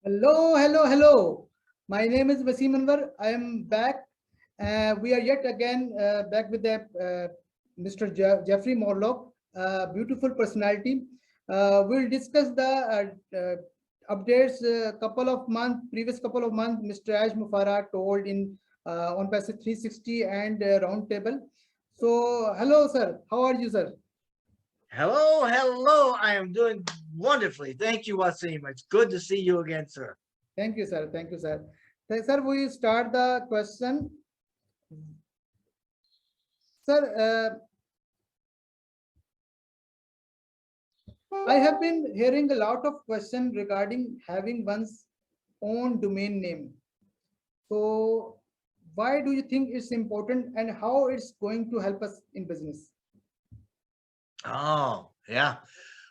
Hello, hello, hello. My name is Wasim Anwar. I am back. We are yet again back with Mr. Jeffrey Morlock, beautiful personality. We'll discuss the updates. Previous couple of months, Mr. Ash Mufara told in Onpassive 360 and Roundtable. So, hello, sir. How are you, sir? Hello, hello. I am doing wonderfully. Thank you, Wasim. It's good to see you again, sir. Thank you, sir. Thank you, sir. Sir, we start the question. Sir, I have been hearing a lot of questions regarding having one's own domain name. So, why do you think it's important and how it's going to help us in business? Oh, yeah.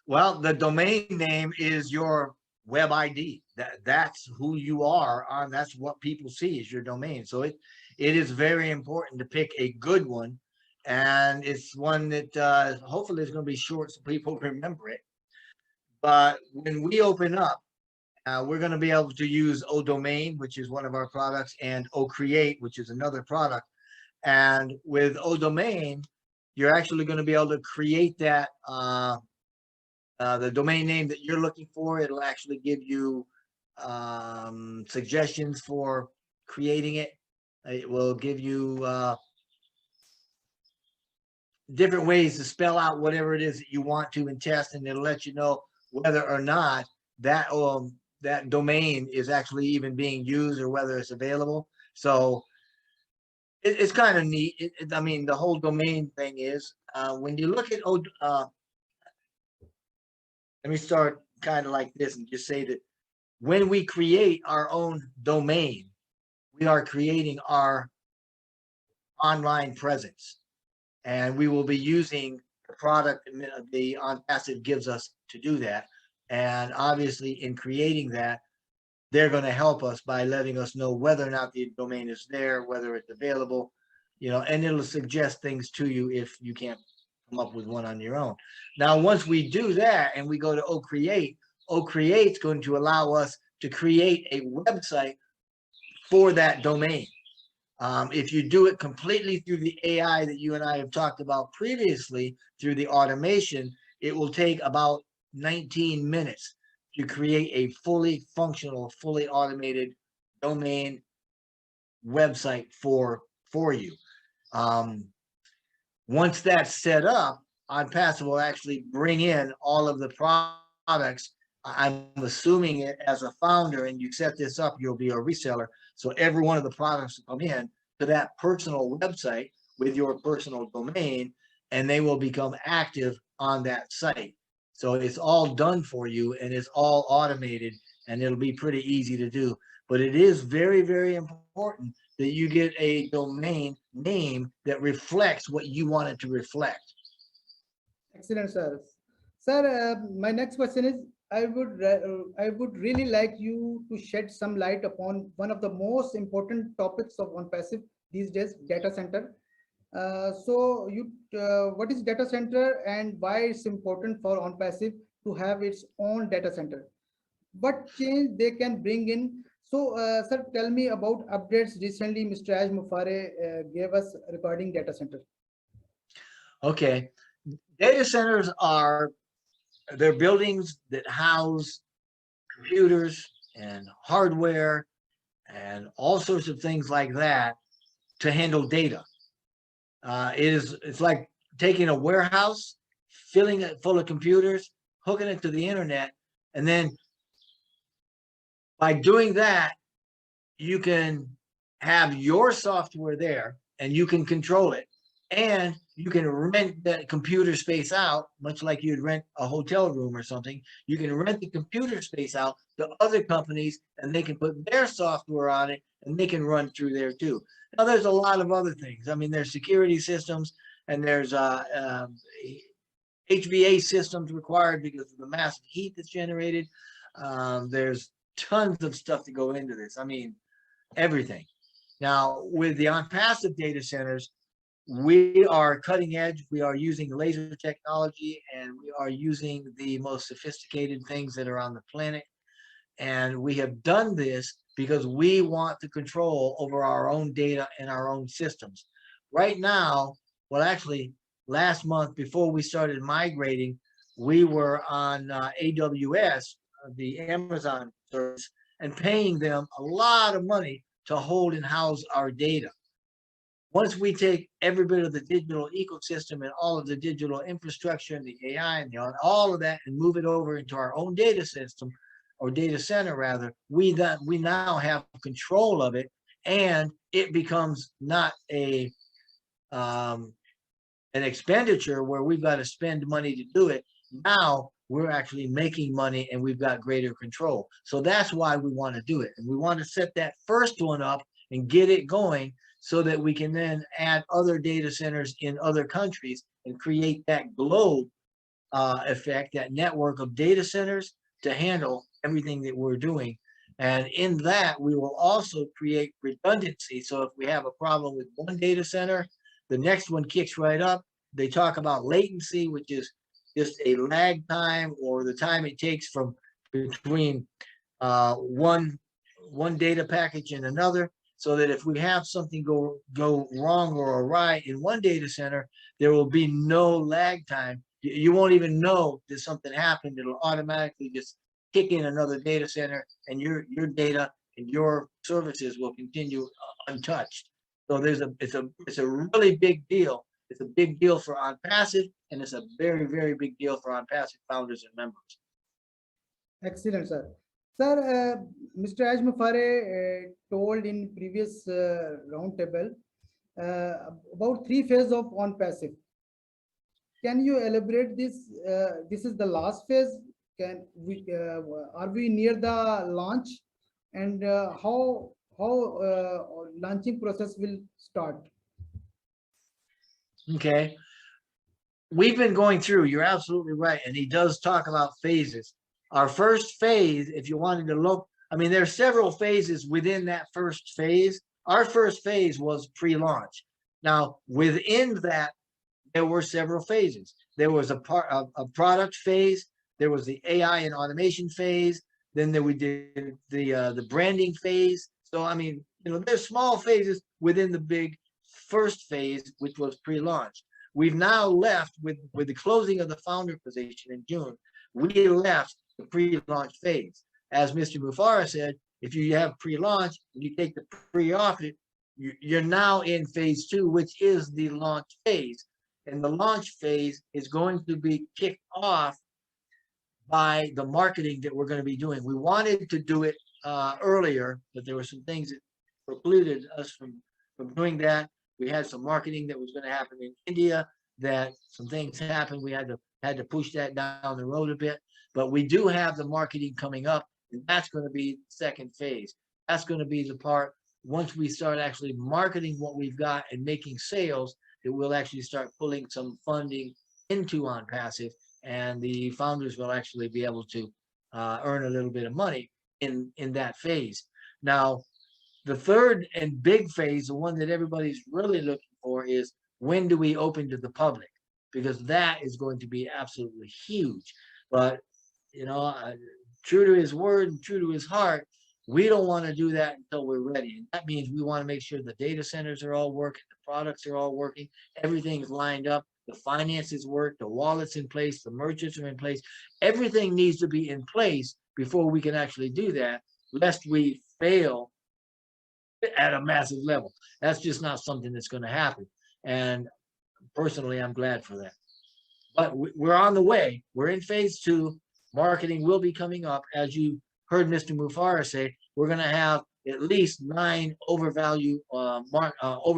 Well, the domain name is your web ID. That's who you are on. That's what people see is your domain. So it is very important to pick a good one, and it's one that hopefully is going to be short so people remember it. But when we open up, we're going to be able to use ODomain, which is one of our products, and OCreate, which is another product. And with ODomain, you're actually going to be able to create that the domain name that you're looking for. It'll actually give you suggestions for creating it. It will give you different ways to spell out whatever it is that you want to and test, and it'll let you know whether or not that domain is actually even being used or whether it's available. So it's kind of neat. I mean, the whole domain thing is when you look at let me start kind of like this and just say that when we create our own domain, we are creating our online presence, and we will be using the product the Onpassive gives us to do that. And obviously, in creating that, they're going to help us by letting us know whether or not the domain is there, whether it's available, and it'll suggest things to you if you can't come up with one on your own. Now, once we do that and we go to OCreate, OCreate is going to allow us to create a website for that domain. If you do it completely through the AI that you and I have talked about previously, through the automation, it will take about 19 minutes to create a fully functional, fully automated domain website for you. Once that's set up, Onpassive will actually bring in all of the products. I'm assuming it as a founder, and you set this up, you'll be a reseller. So every one of the products will come in to that personal website with your personal domain, and they will become active on that site. So it's all done for you, and it's all automated, and it'll be pretty easy to do. But it is very, very important that you get a domain name that reflects what you want it to reflect. Excellent, sir. Sir, my next question is, I would really like you to shed some light upon one of the most important topics of OnePassive these days, data center. What is data center and why it's important for OnPassive to have its own data center? What change they can bring in? So, sir, tell me about updates recently Mr. Aj Mufare gave us regarding data center. Okay. Data centers they're buildings that house computers and hardware and all sorts of things like that to handle data. It's like taking a warehouse, filling it full of computers, hooking it to the internet, and then by doing that, you can have your software there and you can control it. And you can rent that computer space out, much like you'd rent a hotel room or something. You can rent the computer space out to other companies and they can put their software on it and they can run through there too. Now, there's a lot of other things. I mean, there's security systems and there's HVA systems required because of the massive heat that's generated. There's tons of stuff to go into this. I mean, everything. Now, with the Onpassive data centers, we are cutting edge. We are using laser technology, and we are using the most sophisticated things that are on the planet. And we have done this because we want the control over our own data and our own systems. Right now, well, actually, last month before we started migrating, we were on AWS, the Amazon service, and paying them a lot of money to hold and house our data. Once we take every bit of the digital ecosystem and all of the digital infrastructure and the AI and all of that and move it over into our own data system or data center rather, we now have control of it, and it becomes not an expenditure where we've got to spend money to do it. Now we're actually making money and we've got greater control. So that's why we want to do it. And we want to set that first one up and get it going so that we can then add other data centers in other countries and create that globe effect, that network of data centers to handle everything that we're doing. And in that, we will also create redundancy. So if we have a problem with one data center, the next one kicks right up. They talk about latency, which is just a lag time or the time it takes from between one data package and another, so that if we have something go wrong or awry in one data center, there will be no lag time. You won't even know that something happened. It'll automatically just kick in another data center, and your data and your services will continue untouched. So it's a really big deal. It's a big deal for Onpassive, and it's a very, very big deal for Onpassive founders and members. Excellent, sir. Sir, Mr. Ajmafare told in previous roundtable about 3 phases of Onpassive. Can you elaborate this? This is the last phase. Can we are we near the launch, and how launching process will start? Okay. We've been going through, you're absolutely right. And he does talk about phases. Our first phase, if you wanted to look, I mean, there are several phases within that first phase. Our first phase was pre-launch. Now, within that, there were several phases. There was a product phase. There was the AI and automation phase. Then we did the branding phase. So, I mean, there's small phases within the big first phase, which was pre-launch. We've now left with the closing of the founder position in June. We left the pre-launch phase. As Mr. Mufara said, if you have pre-launch and you take the pre-off it, you're now in phase 2, which is the launch phase. And the launch phase is going to be kicked off by the marketing that we're going to be doing. We wanted to do it earlier, but there were some things that precluded us from doing that. We had some marketing that was going to happen in India, that some things happened. We had to push that down the road a bit, but we do have the marketing coming up, and that's going to be the second phase. That's going to be the part once we start actually marketing what we've got and making sales, that we'll actually start pulling some funding into Onpassive, and the founders will actually be able to earn a little bit of money in that phase. Now, the third and big phase, the one that everybody's really looking for, is when do we open to the public? Because that is going to be absolutely huge. But, true to his word and true to his heart, we don't want to do that until we're ready. And that means we want to make sure the data centers are all working, the products are all working, everything's lined up, the finances work, the wallet's in place, the merchants are in place. Everything needs to be in place before we can actually do that, lest we fail at a massive level. That's just not something that's going to happen. And personally, I'm glad for that. But we're on the way. We're in phase 2. Marketing will be coming up. As you heard Mr. Mufara say, we're going to have at least 9 over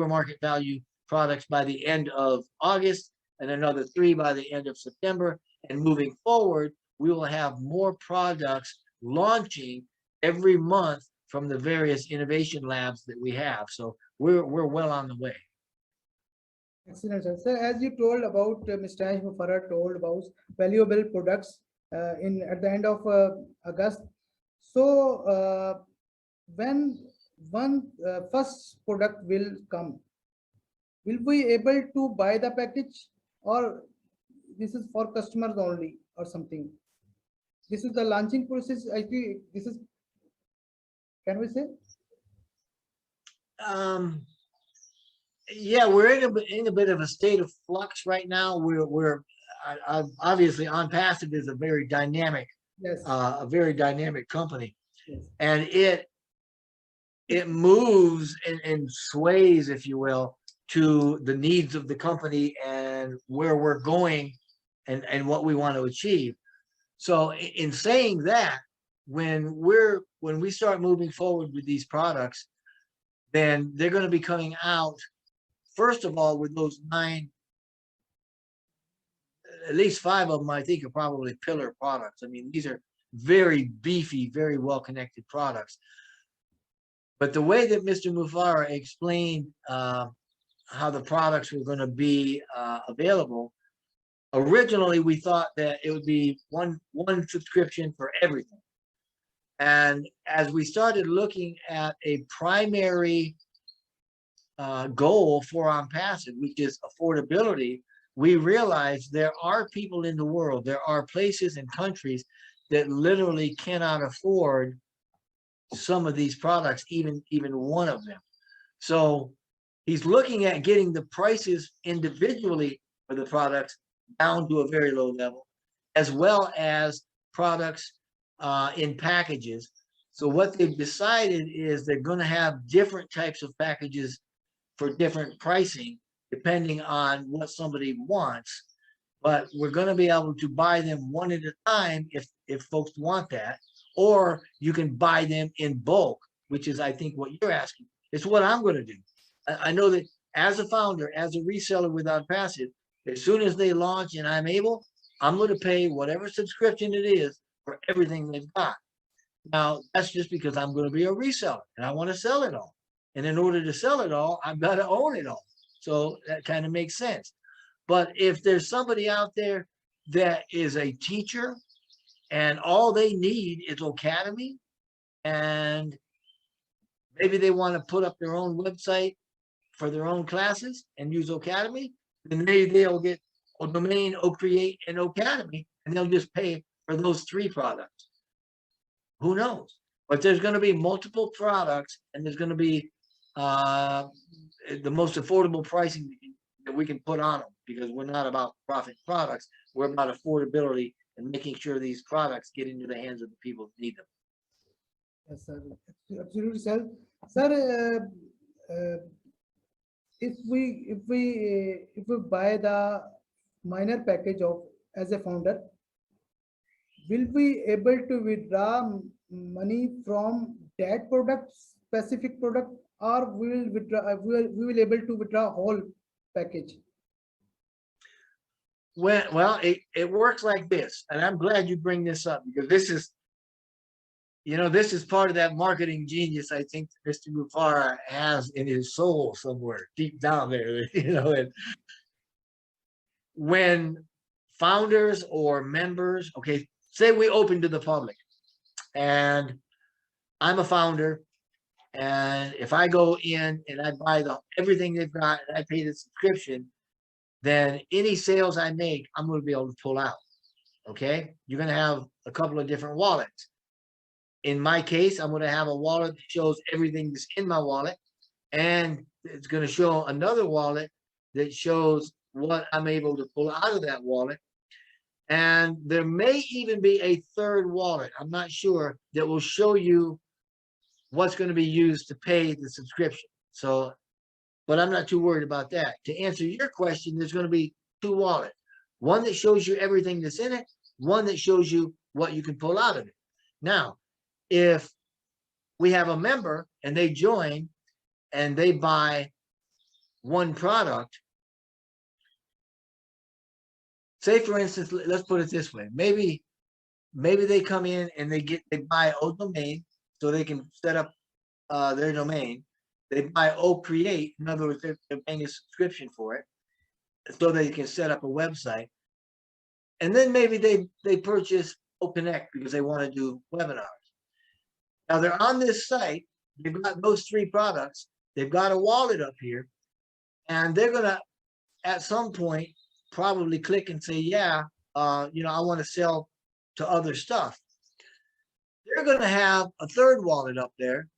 market value products by the end of August, and another 3 by the end of September. And moving forward, we will have more products launching every month from the various innovation labs that we have. So we're well on the way. Excellent, sir. Sir, as you told about, Mr. Ajmafara told about valuable products at the end of August. So when one first product will come, will we able to buy the package, or this is for customers only or something? This is the launching process. I think this is Can we say? Yeah, we're in a bit of a state of flux right now. Obviously Onpassive is Yes. a very dynamic company, Yes. and it moves and sways, if you will, to the needs of the company and where we're going and what we want to achieve. So in saying that, when we start moving forward with these products, then they're going to be coming out, first of all, with those 9, at least 5 of them, I think, are probably pillar products. I mean, these are very beefy, very well-connected products. But the way that Mr. Mufara explained how the products were going to be available, originally we thought that it would be one subscription for everything. And as we started looking at a primary goal for Onpassive, which is affordability, we realized there are people in the world, there are places and countries that literally cannot afford some of these products, even one of them. So he's looking at getting the prices individually for the products down to a very low level, as well as products in packages. So what they've decided is they're going to have different types of packages for different pricing, depending on what somebody wants. But we're going to be able to buy them one at a time if folks want that, or you can buy them in bulk, which is, I think, what you're asking. It's what I'm going to do. I know that as a founder, as a reseller with Onpassive, as soon as they launch and I'm able, I'm going to pay whatever subscription it is for everything they've got. Now, that's just because I'm going to be a reseller and I want to sell it all. And in order to sell it all, I've got to own it all. So that kind of makes sense. But if there's somebody out there that is a teacher and all they need is Academy, and maybe they want to put up their own website for their own classes and use Academy, then they'll get a domain, Create, and Academy, and they'll just pay for those 3 products. Who knows? But there's going to be multiple products, and there's going to be the most affordable pricing that we can put on them, because we're not about profit products. We're about affordability and making sure these products get into the hands of the people who need them. Yes, sir. Absolutely, sir. Sir, if we buy the minor package of as a founder, will we able to withdraw money from that product, specific product, or we will withdraw? We will able to withdraw whole package? Well, it works like this, and I'm glad you bring this up, because this is, this is part of that marketing genius I think that Mr. Mufara has in his soul somewhere deep down there. And when founders or members, okay, say we open to the public, and I'm a founder, and if I go in and I buy everything they've got and I pay the subscription, then any sales I make, I'm going to be able to pull out. Okay, you're going to have a couple of different wallets. In my case, I'm going to have a wallet that shows everything that's in my wallet, and it's going to show another wallet that shows what I'm able to pull out of that wallet. And there may even be a third wallet, I'm not sure, that will show you what's going to be used to pay the subscription. So, but I'm not too worried about that. To answer your question, there's going to be 2 wallets. One that shows you everything that's in it, one that shows you what you can pull out of it. Now, if we have a member and they join and they buy one product, say for instance, let's put it this way, maybe they come in and they buy a domain so they can set up their domain. They buy Create, in other words, they're paying a subscription for it so they can set up a website. And then maybe they purchase Connect because they want to do webinars. Now they're on this site, they've got those 3 products, they've got a wallet up here, and they're gonna at some point probably click and say, yeah, I want to sell to other stuff. They're gonna have a third wallet up there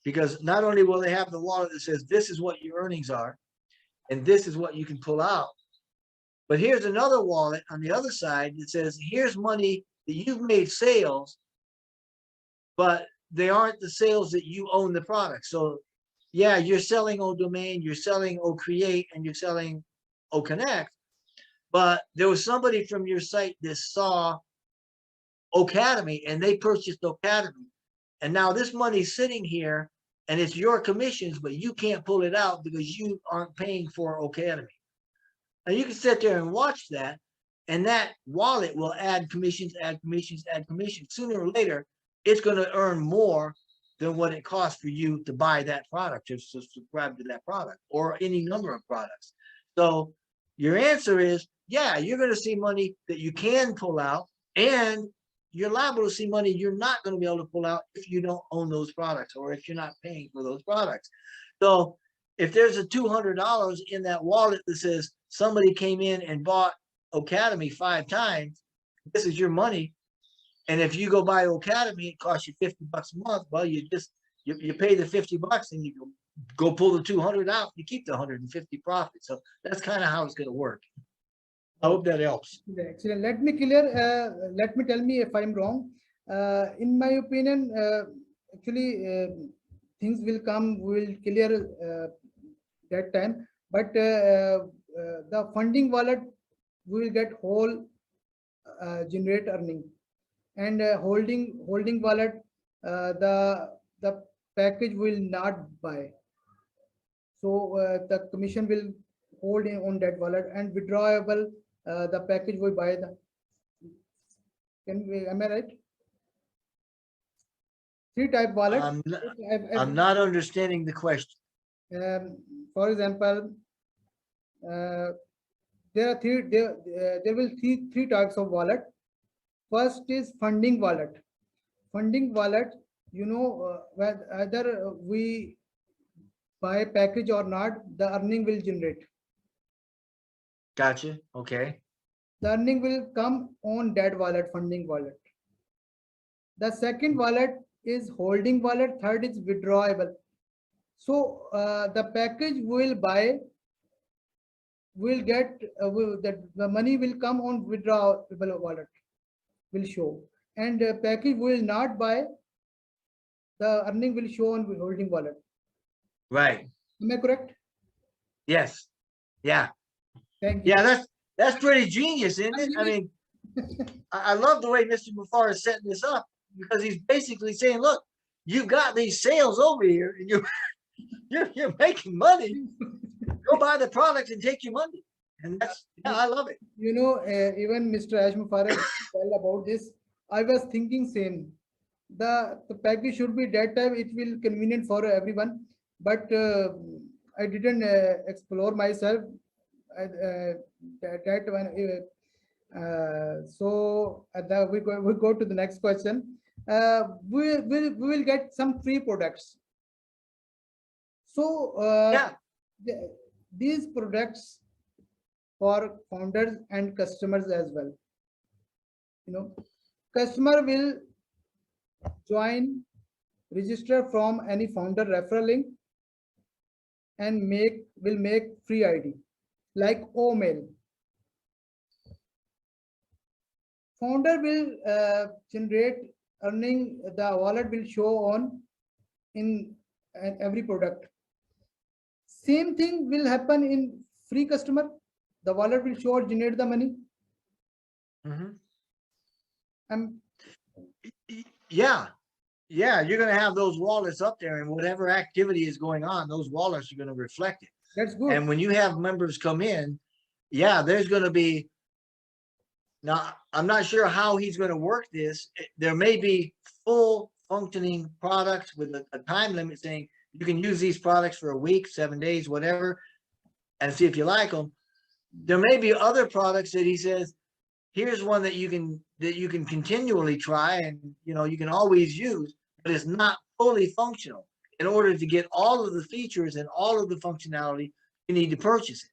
because not only will they have the wallet that says this is what your earnings are and this is what you can pull out, but here's another wallet on the other side that says here's money that you've made sales, but they aren't the sales that you own the product. So yeah, you're selling Domain, you're selling Create, and you're selling Connect, but there was somebody from your site that saw Academy and they purchased Academy. And now this money's sitting here and it's your commissions, but you can't pull it out because you aren't paying for Academy. Now you can sit there and watch that, and that wallet will add commissions, add commissions, add commissions. Sooner or later, it's going to earn more than what it costs for you to buy that product, to subscribe to that product or any number of products. So your answer is, yeah, you're going to see money that you can pull out, and you're liable to see money you're not going to be able to pull out if you don't own those products or if you're not paying for those products. So if there's a $200 in that wallet that says somebody came in and bought Academy 5 times, this is your money. And if you go buy Academy, it costs you $50 a month. Well, you pay the $50 and you go pull the 200 out, you keep the 150 profit. So that's kind of how it's going to work. I hope that helps. Excellent. Let me tell me if I'm wrong. In my opinion, actually, things will come, we will clear that time. But the funding wallet will get whole generate earning, and holding wallet, the package will not buy. So the commission will hold in on that wallet, and withdrawable, the package will buy the. Am I right? 3 type wallet. I'm not understanding the question. For example, there are there will be 3 types of wallet. First is funding wallet. Funding wallet, whether we buy package or not, the earning will generate. Gotcha. Okay. The earning will come on that wallet, funding wallet. The second wallet is holding wallet. Third is withdrawable. So the package will buy, will get the money will come on withdrawable wallet, will show, and package will not buy, the earning will show on holding wallet. Right. Am I correct? Yes. Yeah. Thank you. Yeah, that's pretty genius, isn't it? I mean, I love the way Mr. Muffar is setting this up, because he's basically saying, look, you've got these sales over here and you're making money. Go buy the product and take your money. And I love it. Even Mr. Ashmu Farah tell about this. I was thinking same. The package should be that time, it will convenient for everyone. But I didn't explore myself that one. So we go to the next question. We will get some free products. So Yeah. These products for founders and customers as well. Customer will join, register from any founder referral link, and will make free ID like mail. Founder will generate earning, the wallet will show on in every product. Same thing will happen in free customer. The wallet will show or generate the money. Yeah. You're going to have those wallets up there, and whatever activity is going on, those wallets are going to reflect it. That's good. And when you have members come in, yeah, there's going to be. Now, I'm not sure how he's going to work this. There may be full functioning products with a time limit saying you can use these products for a week, 7 days, whatever, and see if you like them. There may be other products that he says, here's one that you can continually try, and you can always use, but it's not fully functional. In order to get all of the features and all of the functionality, you need to purchase it.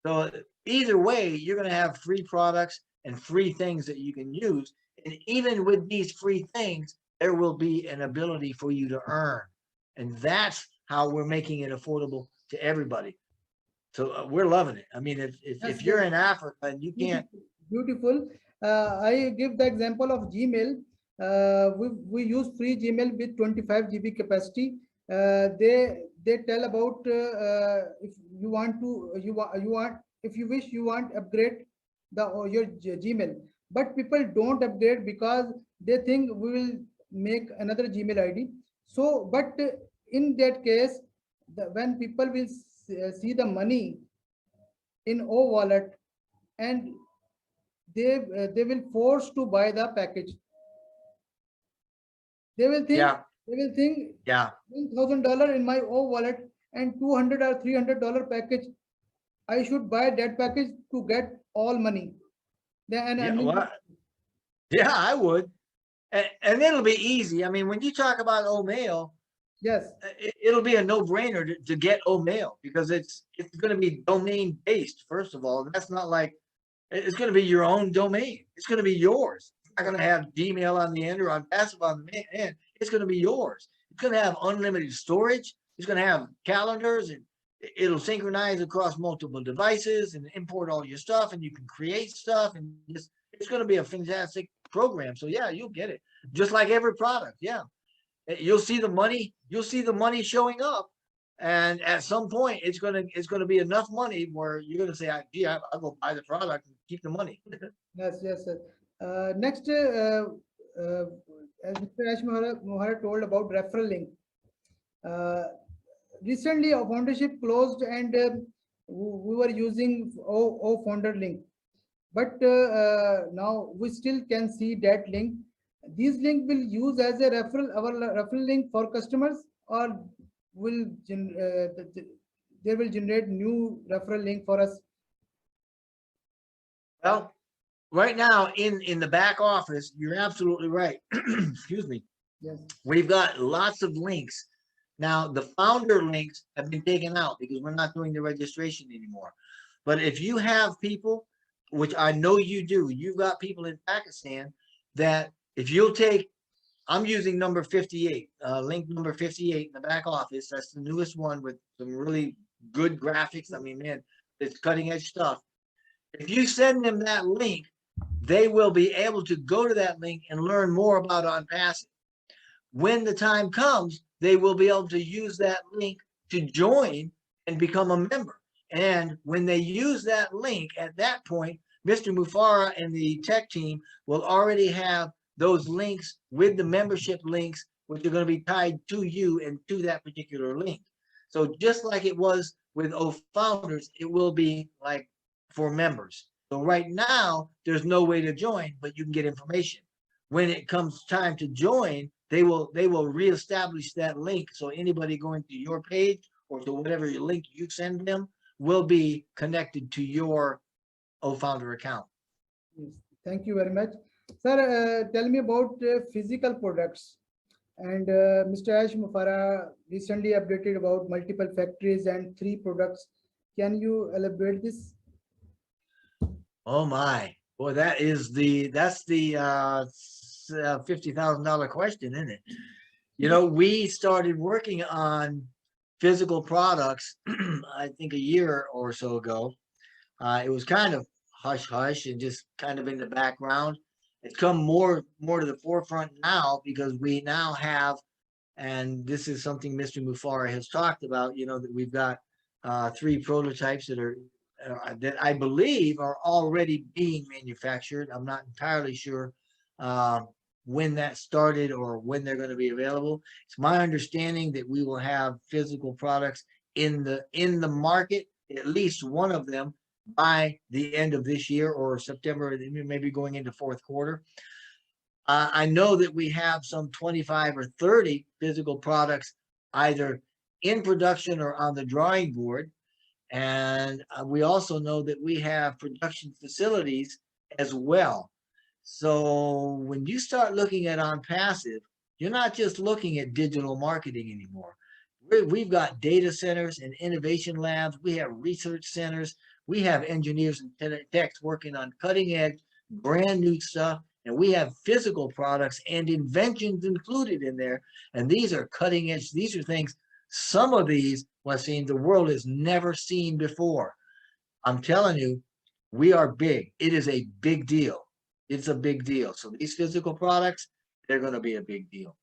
So either way, you're going to have free products and free things that you can use. And even with these free things, there will be an ability for you to earn. And that's how we're making it affordable to everybody. So we're loving it. I mean, if Yes, you're yes. in Africa and you can't, Beautiful. Beautiful. I give the example of Gmail. We use free Gmail with 25 GB capacity. They tell about if you want to you want if you wish you want upgrade your Gmail, but people don't upgrade because they think we will make another Gmail ID. So, but in that case, when people will see the money in O wallet, and they will force to buy the package. They will think yeah, they will think yeah, $1,000 in my O wallet and 200 or $300 package. I should buy that package to get all money. Then yeah, unlimited. well, yeah, I would. And it'll be easy. I mean, when you talk about Omail, Yes, it'll be a no-brainer to get Omail because it's going to be domain based. First of all, that's not like it's going to be your own domain. It's going to be yours. It's not going to have Gmail on the end or Onpassive on the end. It's going to be yours. It's going to have unlimited storage. It's going to have calendars, and it'll synchronize across multiple devices and import all your stuff, and you can create stuff, and it's going to be a fantastic program. So yeah, you'll get it. Just like every product. Yeah. You'll see the money showing up. And at some point, it's gonna be enough money where you're gonna say, "Gee, I'll go buy the product and keep the money." yes, yes, sir. Next, as Mr. Ash Mohara told about referral link. Uh, Recently, our foundership closed, and we were using founder link, but now we still can see that link. These link will use as a referral, our referral link for customers, or will they will generate new referral link for us. Well, right now in the back office, you're absolutely right. Excuse me. Yes, We've got lots of links. Now, the founder links have been taken out because we're not doing the registration anymore. But if you have people, which I know you do, you've got people in Pakistan that if you'll take, I'm using number 58, link number 58 in the back office. That's the newest one with some really good graphics. I mean, man, it's cutting edge stuff. If you send them that link, they will be able to go to that link and learn more about Onpassive. When the time comes, they will be able to use that link to join and become a member. And when they use that link at that point, Mr. Mufara and the tech team will already have those links with the membership links, which are going to be tied to you and to that particular link. So just like it was with O Founders, it will be like for members. So right now, there's no way to join, but you can get information. When it comes time to join, they will reestablish that link. So anybody going to your page or to whatever link you send them will be connected to your O-Founder account. yes. Thank you very much, sir. Tell me about physical products. And Mr. Ash Mufara recently updated about multiple factories and 3 products. Can you elaborate this? Oh my, boy, that's the $50,000 question, isn't it? You know, we started working on physical products, I think a year or so ago. It was kind of hush hush and just kind of in the background. It's come more to the forefront now because we now have, and this is something Mr. Mufara has talked about, you know, that we've got 3 prototypes that I believe are already being manufactured. I'm not entirely sure when that started or when they're going to be available. It's my understanding that we will have physical products in the market, at least one of them, by the end of this year or September, maybe going into fourth quarter. I know that we have some 25 or 30 physical products either in production or on the drawing board. And we also know that we have production facilities as well. So when you start looking at Onpassive, you're not just looking at digital marketing anymore. We've got data centers and innovation labs. We have research centers. We have engineers and techs working on cutting edge, brand new stuff. And we have physical products and inventions included in there. And these are cutting edge. These are things, some of these, Wasim, the world has never seen before. I'm telling you, we are big. It is a big deal. It's a big deal. So these physical products, they're going to be a big deal.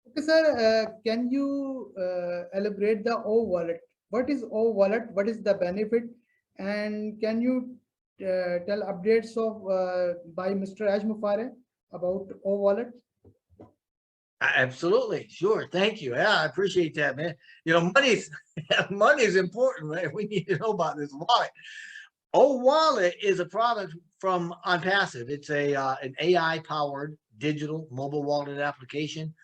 Okay, sir, can you elaborate the O wallet? What is O wallet? What is the benefit? And can you tell updates of by Mr. Aj Mufare about O wallet? Absolutely, sure. Thank you. Yeah, I appreciate that, man. You know, money's money is important, right? We need to know about this wallet. Oh, Wallet is a product from Onpassive. It's a an AI powered digital mobile wallet application.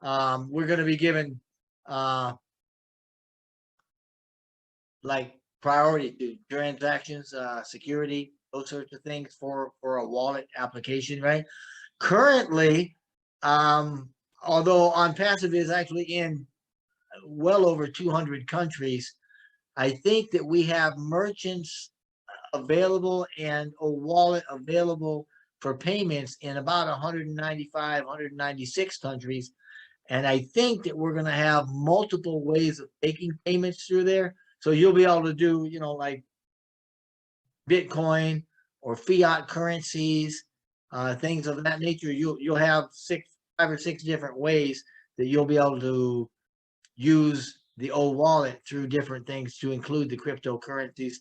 We're going to be given uh, like priority to transactions, security, those sorts of things for a wallet application, right? Currently, um, although Onpassive is actually in well over 200 countries, I think that we have merchants available and a wallet available for payments in about 195, 196 countries. And I think that we're going to have multiple ways of making payments through there. So you'll be able to do, you know, like Bitcoin or fiat currencies, things of that nature. You'll have 5 or 6 different ways that you'll be able to use the old wallet through different things to include the cryptocurrencies.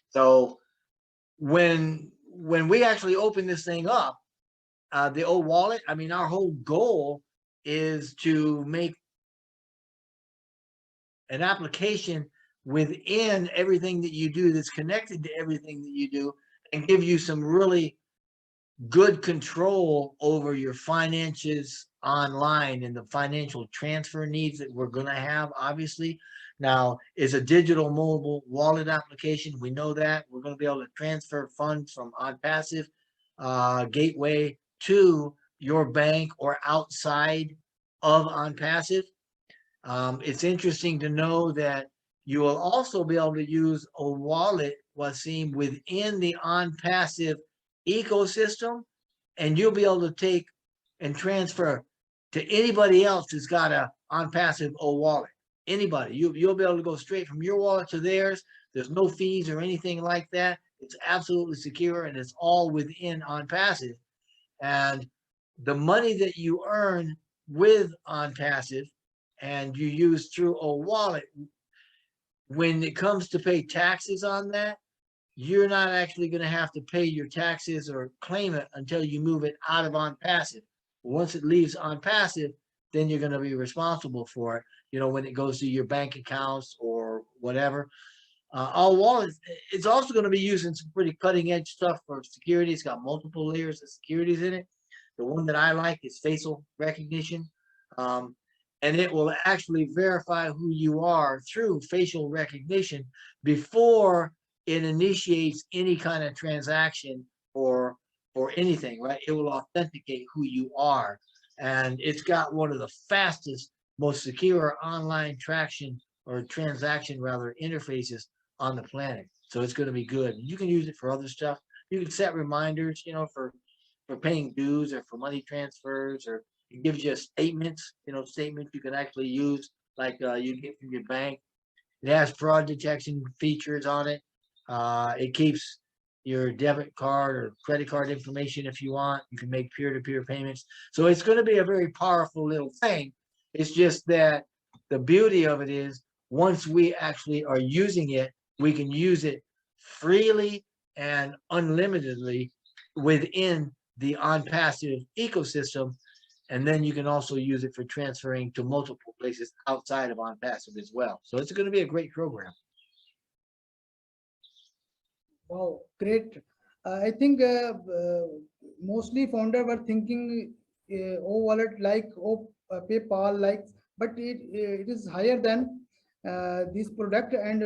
So when we actually open this thing up, the old wallet, I mean, our whole goal is to make an application within everything that you do that's connected to everything that you do and give you some really good control over your finances online and the financial transfer needs that we're going to have, obviously. Now, it's a digital mobile wallet application. We know that. We're going to be able to transfer funds from Onpassive gateway to your bank or outside of Onpassive. It's interesting to know that you will also be able to use a wallet, Wasim, within the Onpassive ecosystem, and you'll be able to take and transfer to anybody else who's got a Onpassive O wallet. Anybody, you'll be able to go straight from your wallet to theirs. There's no fees or anything like that. It's absolutely secure, and it's all within Onpassive. And the money that you earn with Onpassive and you use through a wallet, when it comes to pay taxes on that, you're not actually going to have to pay your taxes or claim it until you move it out of Onpassive. Once it leaves Onpassive, then you're going to be responsible for it, you know, when it goes to your bank accounts or whatever. Our wallet, it's also going to be using some pretty cutting edge stuff for security. It's got multiple layers of securities in it. The one that I like is facial recognition. Um, and it will actually verify who you are through facial recognition before it initiates any kind of transaction or anything, right? It will authenticate who you are. And it's got one of the fastest, most secure online traction or transaction rather interfaces on the planet. So it's going to be good. You can use it for other stuff. You can set reminders, you know, for paying dues or for money transfers, or it gives you statements, you know, statements you can actually use like you get from your bank. It has fraud detection features on it. It keeps your debit card or credit card information if you want. You can make peer-to-peer payments. So it's going to be a very powerful little thing. It's just that the beauty of it is once we actually are using it, we can use it freely and unlimitedly within the Onpassive ecosystem. And then you can also use it for transferring to multiple places outside of Onpassive as well. So it's going to be a great program. Wow, great. I think mostly founder were thinking O wallet like O PayPal like, but it is higher than this product, and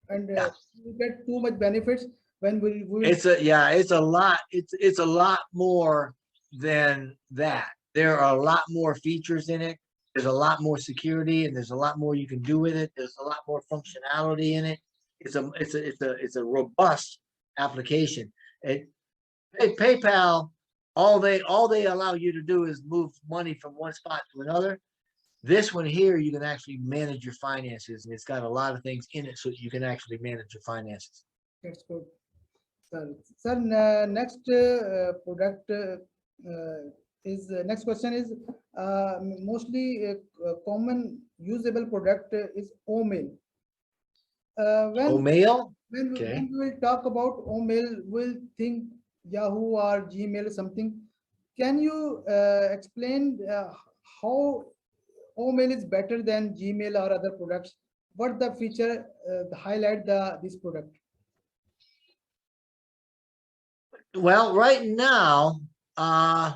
Yeah. we get too much benefits when we It's a lot. It's a lot more than that. There are a lot more features in it. There's a lot more security, and there's a lot more you can do with it. There's a lot more functionality in it. It's a robust application. PayPal, all they allow you to do is move money from one spot to another. This one here, you can actually manage your finances, and it's got a lot of things in it, so you can actually manage your finances. That's good. Sir, next product is next question is mostly common usable product is Omail. When Mail, when okay. we will talk about Omail, we'll think Yahoo or Gmail or something. Can you explain how Omail is better than Gmail or other products? What the feature highlight this product? Well, right now, I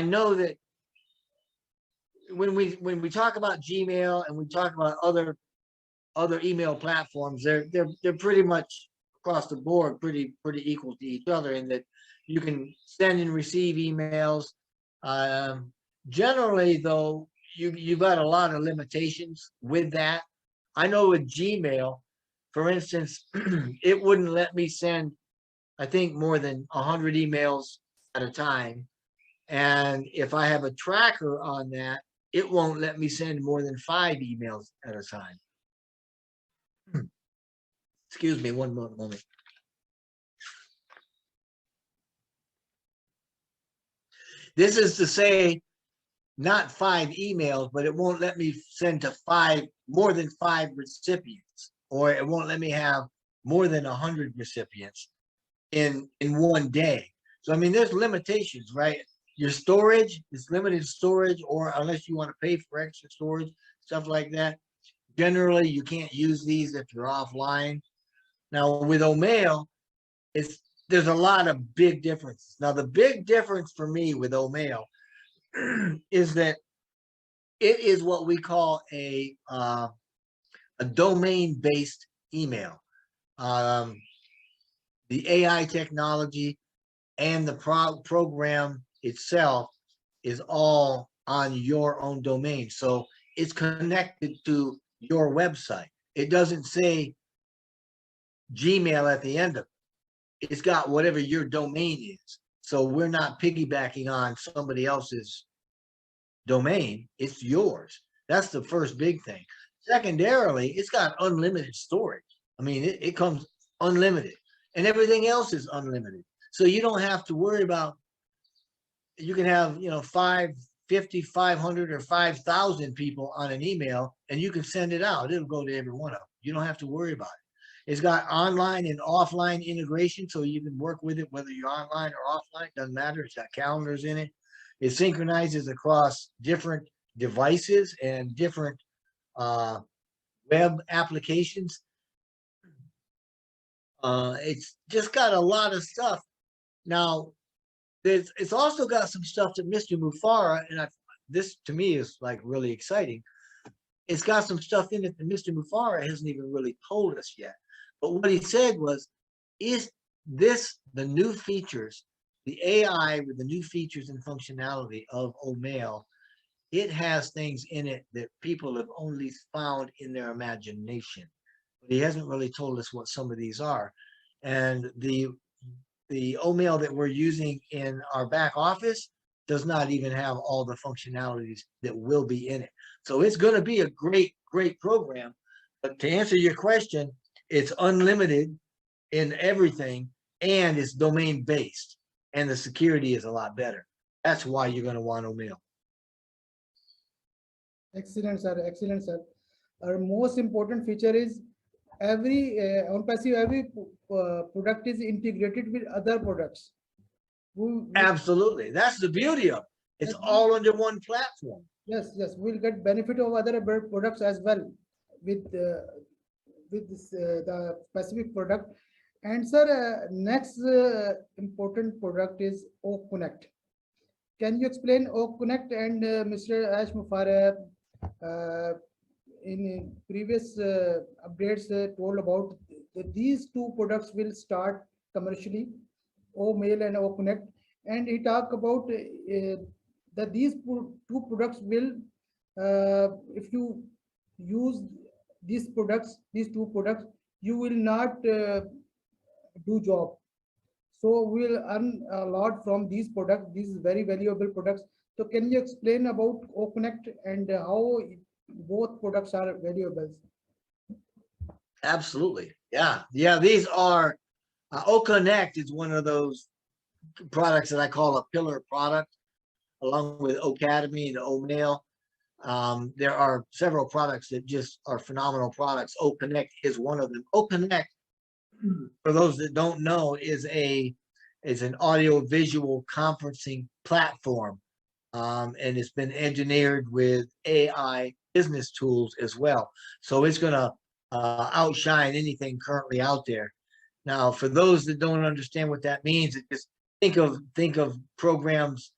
know that when we talk about Gmail and we talk about other email platforms, they're pretty much across the board pretty equal to each other in that you can send and receive emails. Um, Generally, though, you got a lot of limitations with that. I know with Gmail, for instance, it wouldn't let me send, I think, more than 100 emails at a time. And if I have a tracker on that, it won't let me send more than 5 emails at a time. Excuse me, one moment. This is to say, not 5 emails, but it won't let me send to more than 5 recipients, or it won't let me have more than 100 recipients in one day. So I mean, there's limitations, right? Your storage is limited storage, or unless you want to pay for extra storage, stuff like that. Generally, you can't use these if you're offline. Now with Omail, there's a lot of big differences. Now the big difference for me with Omail is that it is what we call a domain-based email. The AI technology and the program itself is all on your own domain. So it's connected to your website. It doesn't say Gmail at the end of it. It's got whatever your domain is. So we're not piggybacking on somebody else's domain. It's yours. That's the first big thing. Secondarily, it's got unlimited storage. I mean, it comes unlimited, and everything else is unlimited. So you don't have to worry about, you can have, 50, 500, or 5,000 people on an email, and you can send it out. It'll go to every one of them. You don't have to worry about it. It's got online and offline integration, so you can work with it whether you're online or offline. Doesn't matter. It's got calendars in it. It synchronizes across different devices and different web applications. It's just got a lot of stuff. Now, it's also got some stuff that Mr. Mufara, and this to me is like really exciting. It's got some stuff in it that Mr. Mufara hasn't even really told us yet. But what he said was, is this the new features, the AI with the new features and functionality of Omail? It has things in it that people have only found in their imagination. But he hasn't really told us what some of these are. And the Omail that we're using in our back office does not even have all the functionalities that will be in it. So it's going to be a great program. But to answer your question, it's unlimited in everything, and it's domain based, and the security is a lot better. That's why you're going to want Omail. Excellent, sir. Excellent, sir. Our most important feature is every Onpassive, every product is integrated with other products. Absolutely. That's the beauty of it. It's all under one platform. Yes, yes. We'll get benefit of other products as well with this the specific product. And sir, next important product is O Connect. Can you explain O Connect and Mr. Ash Mufara in previous updates told about these two products will start commercially, O Mail and O Connect, and he talked about that these two products will, if you use these two products, you will not do job. So we'll earn a lot from these products, these very valuable products. So can you explain about OConnect and how both products are valuable? Absolutely. Yeah. Yeah. These are, OConnect is one of those products that I call a pillar product, along with Academy and OMail. There are several products that just are phenomenal products. OConnect is one of them. OConnect, for those that don't know, is an audio visual conferencing platform, and it's been engineered with AI business tools as well. So it's going to outshine anything currently out there. Now, for those that don't understand what that means, just think of programs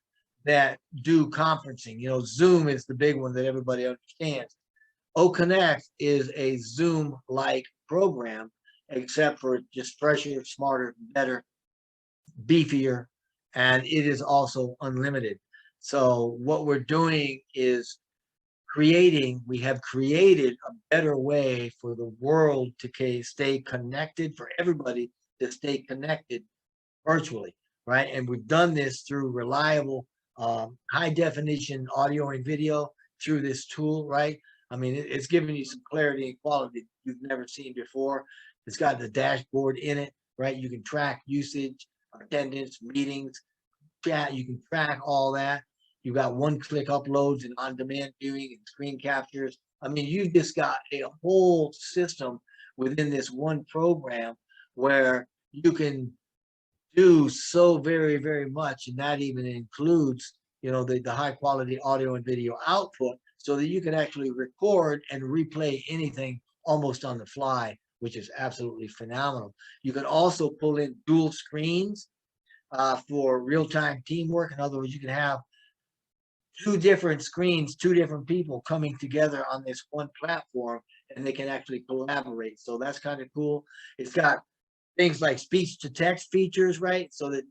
that do conferencing. You know, Zoom is the big one that everybody understands. OConnect is a Zoom-like program, except for just fresher, smarter, better, beefier, and it is also unlimited. So what we're doing is we have created a better way for the world to stay connected, for everybody to stay connected virtually, right? And we've done this through reliable, high definition audio and video through this tool, right? I mean, it's giving you some clarity and quality you've never seen before. It's got the dashboard in it, right? You can track usage, attendance, meetings, chat. You can track all that. You got one-click uploads and on-demand viewing and screen captures. I mean, you've just got a whole system within this one program where you can do so very, very much, and that even includes, you know, the high quality audio and video output, so that you can actually record and replay anything almost on the fly, which is absolutely phenomenal. You can also pull in dual screens for real-time teamwork. In other words, you can have two different screens, two different people coming together on this one platform, and they can actually collaborate. So that's kind of cool. It's got things like speech to text features, right? So that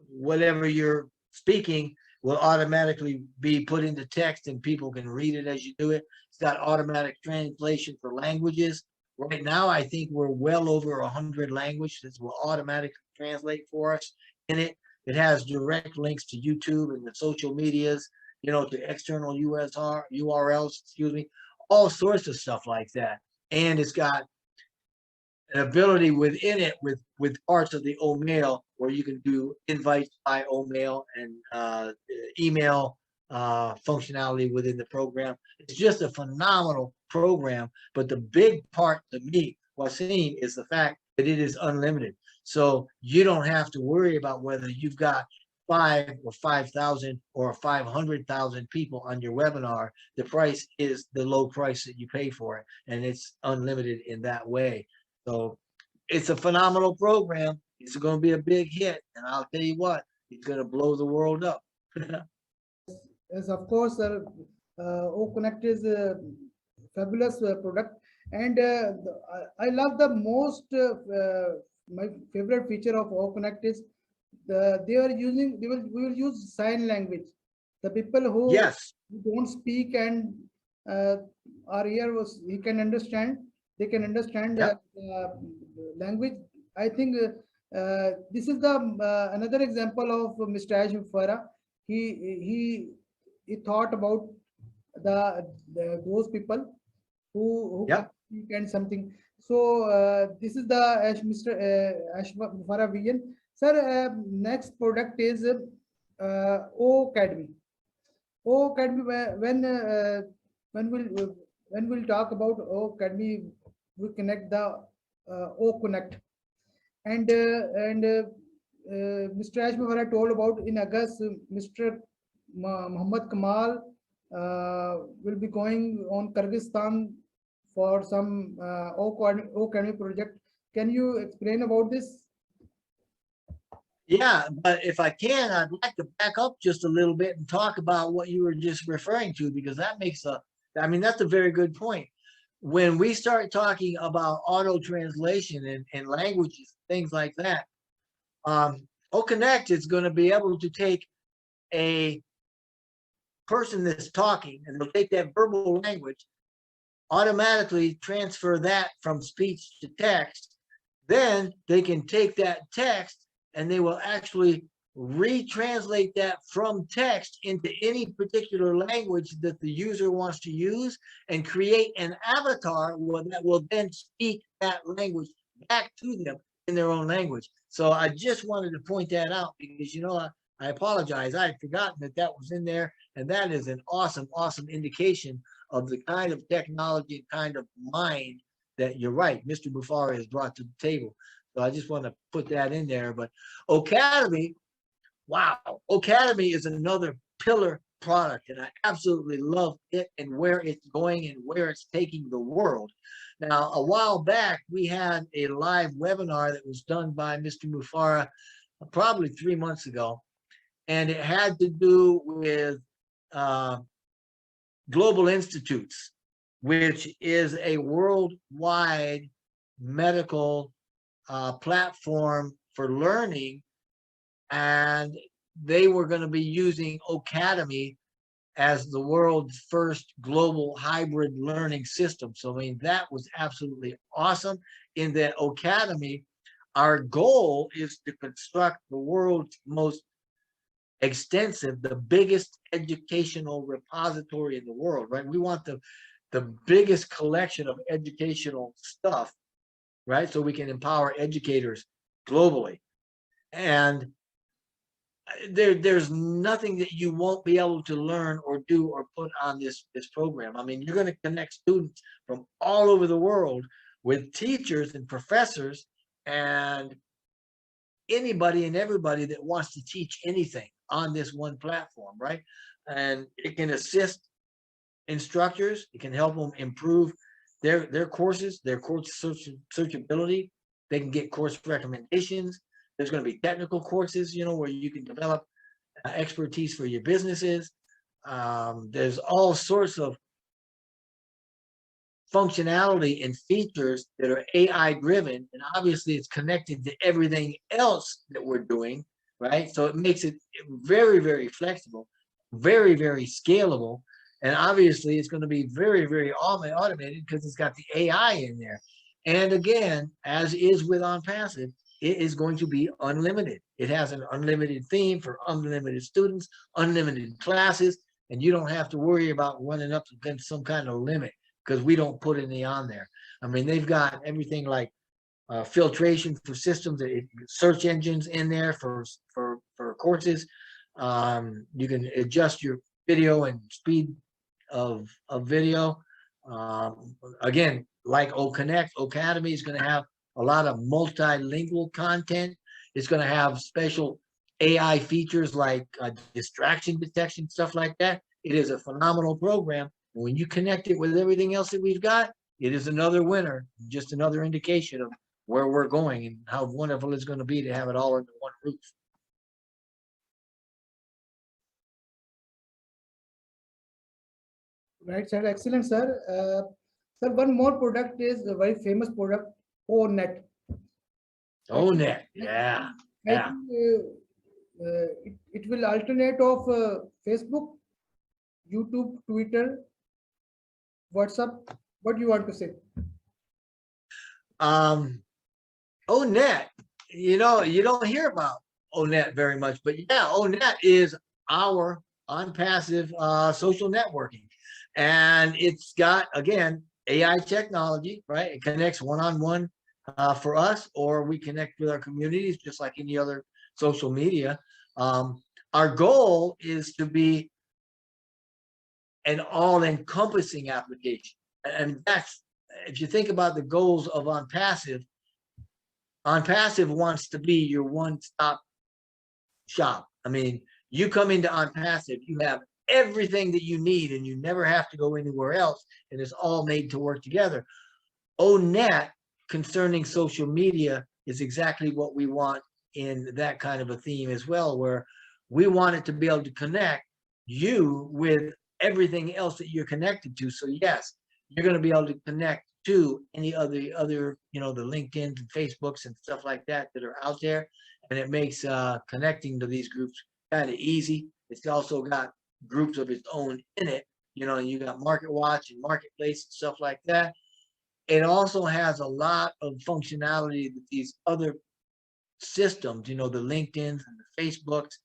whatever you're speaking will automatically be put into text and people can read it as you do it. It's got automatic translation for languages. Right now, I think we're well over 100 languages that will automatically translate for us in it. It has direct links to YouTube and the social medias, you know, to external URLs, excuse me, all sorts of stuff like that. And it's got an ability within it with parts of the OMail where you can do invites by OMail and email functionality within the program. It's just a phenomenal program. But the big part to me, Wasim, is the fact that it is unlimited. So you don't have to worry about whether you've got 5,000 or 500,000 people on your webinar. The price is the low price that you pay for it, and it's unlimited in that way. So it's a phenomenal program. It's going to be a big hit, and I'll tell you what, it's going to blow the world up. Yes, of course, sir. OConnect is a fabulous product, and I love the most. My favorite feature of OConnect is we will use sign language. The people who Yes. don't speak and are here was he can understand. They can understand Yep. language. I think this is the another example of Mr. Ashim Farah. He he thought about those people who can Yep. speak and something. So this is the Mr. Farah vision. Sir, next product is O Academy. O Academy. When when we'll talk about O Academy, we connect the O Connect and Mr. Ashmi told about in August, Mr. Muhammad Kamal will be going on Kyrgyzstan for some O Academy project. Can you explain about this? Yeah, but if I can, I'd like to back up just a little bit and talk about what you were just referring to, because that makes I mean, that's a very good point. When we start talking about auto translation and languages, things like that, OConnect is going to be able to take a person that's talking and they'll take that verbal language, automatically transfer that from speech to text. Then they can take that text and they will actually retranslate that from text into any particular language that the user wants to use, and create an avatar that will then speak that language back to them in their own language. So I just wanted to point that out because, I apologize. I had forgotten that that was in there. And that is an awesome, awesome indication of the kind of technology, kind of mind that you're right, Mr. Bufara has brought to the table. So I just want to put that in there. But Academy, wow, Academy is another pillar product, and I absolutely love it and where it's going and where it's taking the world. Now, a while back, we had a live webinar that was done by Mr. Mufara probably 3 months ago, and it had to do with Global Institutes, which is a worldwide medical platform for learning, and they were going to be using Academy as the world's first global hybrid learning system. So, I mean, that was absolutely awesome. In that Academy, our goal is to construct the world's most extensive, the biggest educational repository in the world, right? We want the biggest collection of educational stuff, right? So we can empower educators globally. And there's nothing that you won't be able to learn or do or put on this program. I mean, you're going to connect students from all over the world with teachers and professors and anybody and everybody that wants to teach anything on this one platform, right? And it can assist instructors. It can help them improve their courses, their course searchability. They can get course recommendations. There's going to be technical courses, where you can develop expertise for your businesses. There's all sorts of functionality and features that are AI driven, and obviously it's connected to everything else that we're doing, right? So it makes it very, very flexible, very, very scalable, and obviously it's going to be very, very automated because it's got the AI in there. And again, as is with Onpassive, it is going to be unlimited. It has an unlimited theme for unlimited students, unlimited classes, and you don't have to worry about running up against some kind of limit because we don't put any on there. I mean, they've got everything like filtration for systems, search engines in there for courses. You can adjust your video and speed of video. Again, like OConnect, Academy is going to have a lot of multilingual content. It's going to have special AI features like distraction detection, stuff like that. It is a phenomenal program. And when you connect it with everything else that we've got, it is another winner, just another indication of where we're going and how wonderful it's going to be to have it all under one roof. Right, sir. Excellent, sir. Sir, one more product is a very famous product, ONet. ONet, yeah. I think, it will alternate of Facebook, YouTube, Twitter, WhatsApp. What do you want to say? ONet, you don't hear about ONet very much, but yeah, ONet is our Onpassive social networking. And it's got, again, AI technology, right? It connects one-on-one for us, or we connect with our communities just like any other social media. Our goal is to be an all-encompassing application. And that's, if you think about the goals of Onpassive wants to be your one-stop shop. I mean, you come into Onpassive, you have everything that you need and you never have to go anywhere else, and it's all made to work together. ONet concerning social media is exactly what we want in that kind of a theme as well, where we want it to be able to connect you with everything else that you're connected to. So yes, you're going to be able to connect to any other the LinkedIn and Facebooks and stuff like that are out there, and it makes connecting to these groups kind of easy. It's also got groups of its own in it. You got Market Watch and Marketplace and stuff like that. It also has a lot of functionality that these other systems, you know, the LinkedIn's and the Facebooks,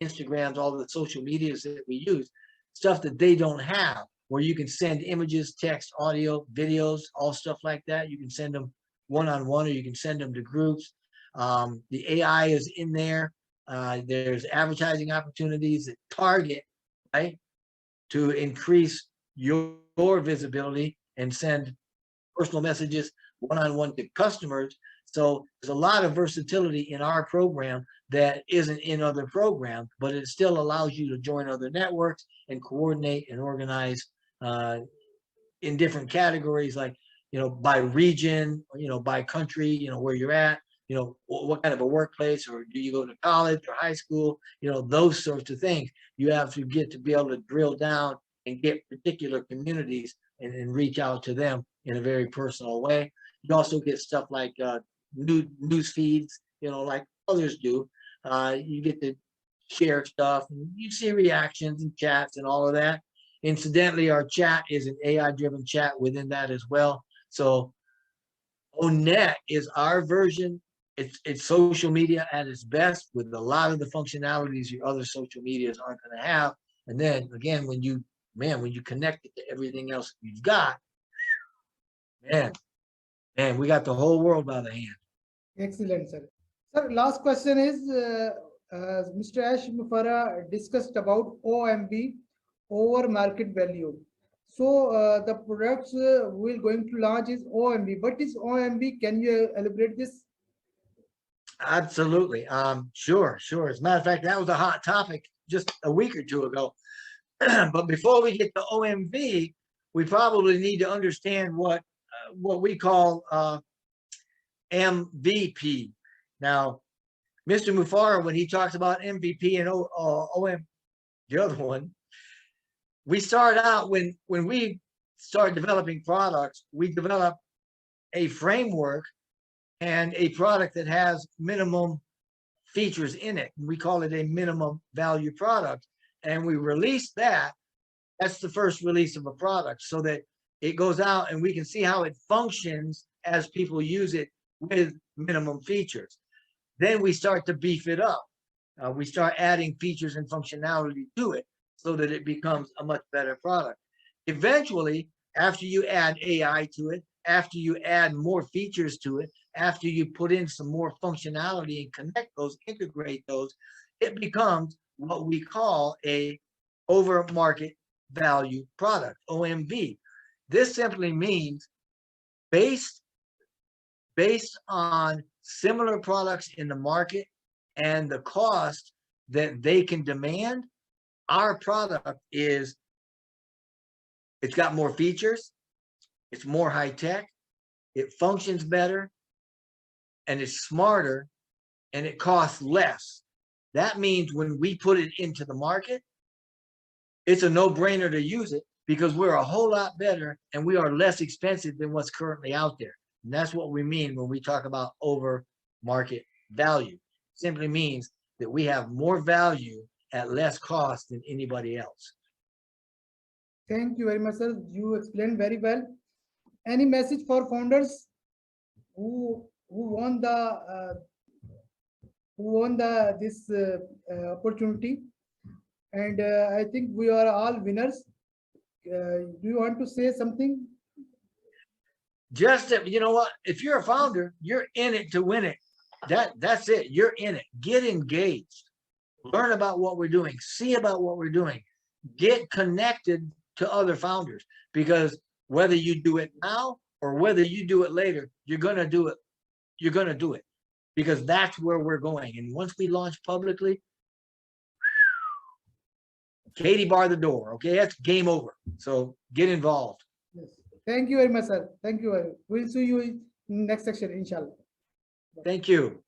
Instagrams, all the social medias that we use, stuff that they don't have, where you can send images, text, audio, videos, all stuff like that. You can send them one-on-one, or you can send them to groups. The AI is in there. There's advertising opportunities that target, right, to increase your visibility and send personal messages one-on-one to customers. So there's a lot of versatility in our program that isn't in other programs, but it still allows you to join other networks and coordinate and organize in different categories, like, you know, by region, you know, by country, you know, where you're at, you know, what kind of a workplace, or do you go to college or high school, you know, those sorts of things. You have to get to be able to drill down and get particular communities and reach out to them in a very personal way. You also get stuff like news feeds, you know, like others do. You get to share stuff, and you see reactions and chats and all of that. Incidentally, our chat is an AI-driven chat within that as well. So ONet is our version. It's social media at its best, with a lot of the functionalities your other social medias aren't going to have. And then again, when you connect it to everything else you've got, man, we got the whole world by the hand. Excellent, sir. Sir, last question is, Mr. Ash Mufara discussed about OMV, over market value. So the products we're going to launch is OMV. What is OMV? Can you elaborate this? Absolutely. Sure. As a matter of fact, that was a hot topic just a week or two ago. But before we get to OMV, we probably need to understand what we call MVP. Now, Mr. Mufara, when he talks about MVP and OM, the other one, we start out when we start developing products, we develop a framework and a product that has minimum features in it. We call it a minimum value product. And we release that. That's the first release of a product, so that it goes out and we can see how it functions as people use it with minimum features. Then we start to beef it up. We start adding features and functionality to it so that it becomes a much better product. Eventually, after you add AI to it, after you add more features to it, after you put in some more functionality and connect those, integrate those, it becomes what we call a over market value product, OMV. This simply means based on similar products in the market and the cost that they can demand, our product it's got more features, it's more high tech, it functions better, and it's smarter, and it costs less. That means when we put it into the market, it's a no-brainer to use it, because we're a whole lot better and we are less expensive than what's currently out there. And that's what we mean when we talk about over market value. It simply means that we have more value at less cost than anybody else. Thank you very much, sir. You explained very well. Any message for founders who won this opportunity? And I think we are all winners. Do you want to say something? Just that, you know what, if you're a founder, you're in it to win it. That's it. You're in it. Get engaged. Learn about what we're doing. See about what we're doing. Get connected to other founders, because whether you do it now or whether you do it later, you're going to do it. You're going to do it, because that's where we're going. And once we launch publicly, Katie bar the door. Okay, that's game over. So get involved. Yes. Thank you very much, sir. Thank you. We'll see you in next section, inshallah. Thank you.